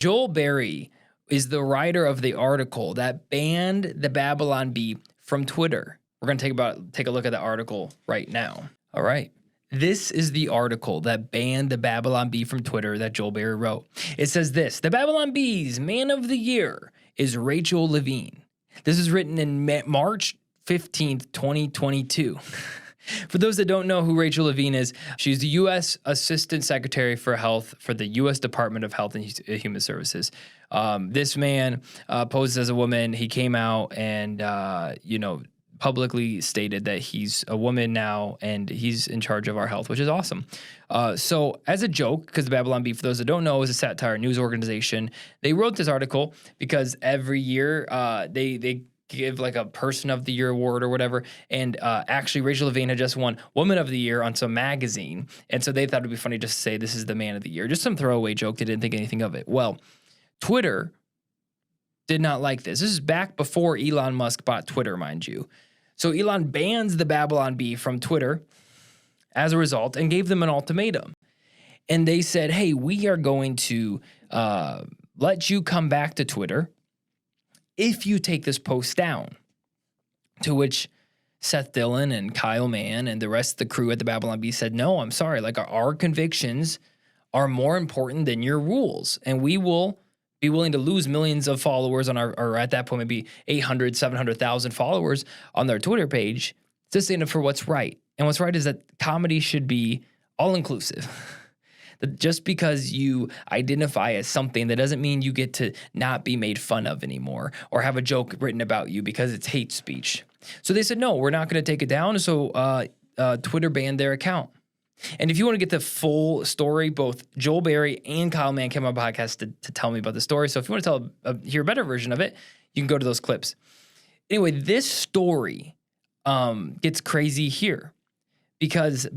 Joel Berry is the writer of the article that banned the Babylon Bee from Twitter. We're going to take a look at the article right now. All right. This is the article that banned the Babylon Bee from Twitter that Joel Berry wrote. It says this: the Babylon Bee's Man of the Year is Rachel Levine. This is written in March 15th, 2022. For those that don't know who Rachel Levine is, she's the U.S. Assistant Secretary for Health for the U.S. Department of Health and Human Services. This man poses as a woman. He came out and, publicly stated that he's a woman now and he's in charge of our health, which is awesome. So as a joke, because the Babylon Bee, for those that don't know, is a satire news organization. They wrote this article because every year they give like a Person of the Year award or whatever. And actually Rachel Levine had just won Woman of the Year on some magazine. And so they thought it'd be funny just to say this is the Man of the Year. Just some throwaway joke. They didn't think anything of it. Well, Twitter did not like this. This is back before Elon Musk bought Twitter, mind you. So Elon bans the Babylon Bee from Twitter as a result and gave them an ultimatum. And they said, hey, we are going to let you come back to Twitter if you take this post down. To which Seth Dillon and Kyle Mann and the rest of the crew at the Babylon Bee said, no, I'm sorry. Like our convictions are more important than your rules. And we will be willing to lose millions of followers on or at that point, maybe 800, 700,000 followers on their Twitter page to stand up for what's right. And what's right is that comedy should be all-inclusive. That just because you identify as something, that doesn't mean you get to not be made fun of anymore or have a joke written about you because it's hate speech. So they said, no, we're not going to take it down. So Twitter banned their account. And if you want to get the full story, both Joel Berry and Kyle Mann came on my podcast to tell me about the story. So if you want to hear a better version of it, you can go to those clips. Anyway, this story gets crazy here because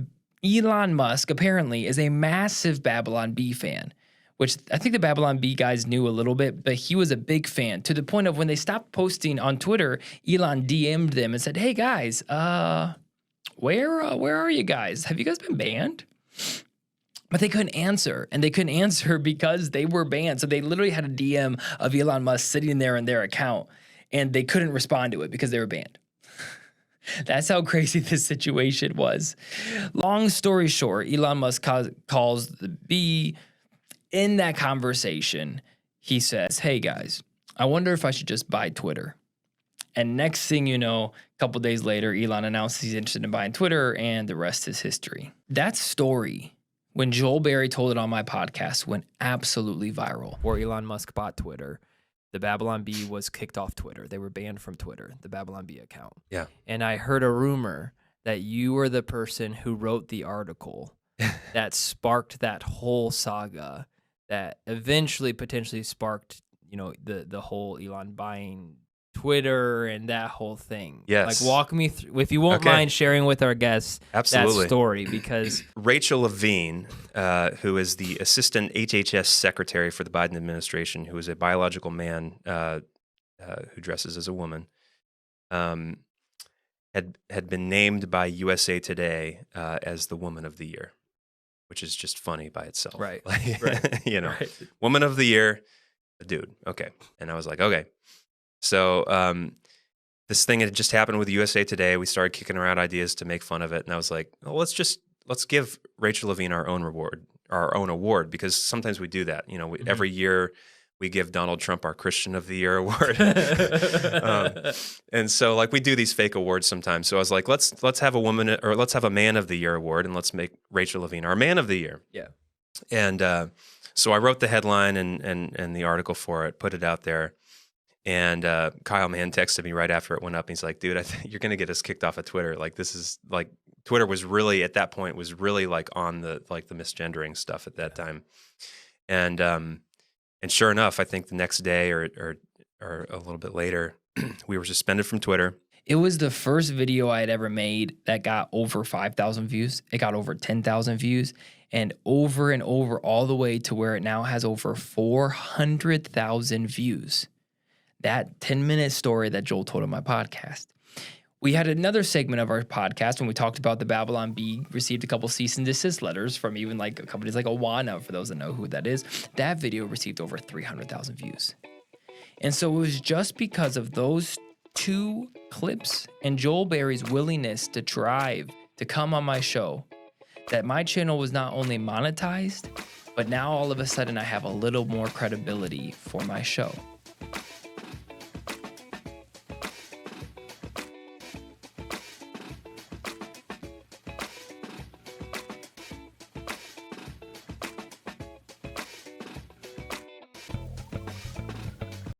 Elon Musk apparently is a massive Babylon Bee fan, which I think the Babylon Bee guys knew a little bit, but he was a big fan to the point of when they stopped posting on Twitter, Elon DM'd them and said, hey guys, where are you guys? Have you guys been banned? But they couldn't answer, and they couldn't answer because they were banned. So they literally had a DM of Elon Musk sitting there in their account, and they couldn't respond to it because they were banned. That's how crazy this situation was. Long story short, Elon Musk calls the Bee. In that conversation, he says, hey guys, I wonder if I should just buy Twitter. And next thing you know, a couple days later, Elon announced he's interested in buying Twitter, and the rest is history. That story, when Joel Berry told it on my podcast, went absolutely viral. Where Elon Musk bought Twitter, the Babylon Bee was kicked off Twitter. They were banned from Twitter, the Babylon Bee account. Yeah. And I heard a rumor that you were the person who wrote the article that sparked that whole saga that eventually potentially sparked, the whole Elon buying Twitter and that whole thing. Yes. Like walk me through, if you won't mind sharing with our guests that story, because Rachel Levine, who is the assistant HHS secretary for the Biden administration, who is a biological man who dresses as a woman, had been named by USA Today as the Woman of the Year, which is just funny by itself. Right. Like, right. Right. Woman of the Year, a dude. Okay. And I was like, okay. So this thing had just happened with USA Today. We started kicking around ideas to make fun of it, and I was like, well, let's give Rachel Levine our own award, because sometimes we do that. Every year we give Donald Trump our Christian of the Year award, and so like we do these fake awards sometimes. So I was like, let's have a Man of the Year award, and let's make Rachel Levine our Man of the Year. Yeah, and so I wrote the headline and the article for it, put it out there. And Kyle Mann texted me right after it went up. And he's like, dude, I think you're going to get us kicked off of Twitter. Like, this is like, Twitter was really, at that point, was really like on the misgendering stuff at that time. And sure enough, I think the next day or a little bit later, we were suspended from Twitter. It was the first video I had ever made that got over 5,000 views. It got over 10,000 views, and over all the way to where it now has over 400,000 views. That 10-minute story that Joel told on my podcast. We had another segment of our podcast when we talked about the Babylon Bee received a couple cease and desist letters from even like companies like Awana, for those that know who that is. That video received over 300,000 views. And so it was just because of those 2 clips and Joel Berry's willingness to drive to come on my show that my channel was not only monetized, but now all of a sudden I have a little more credibility for my show.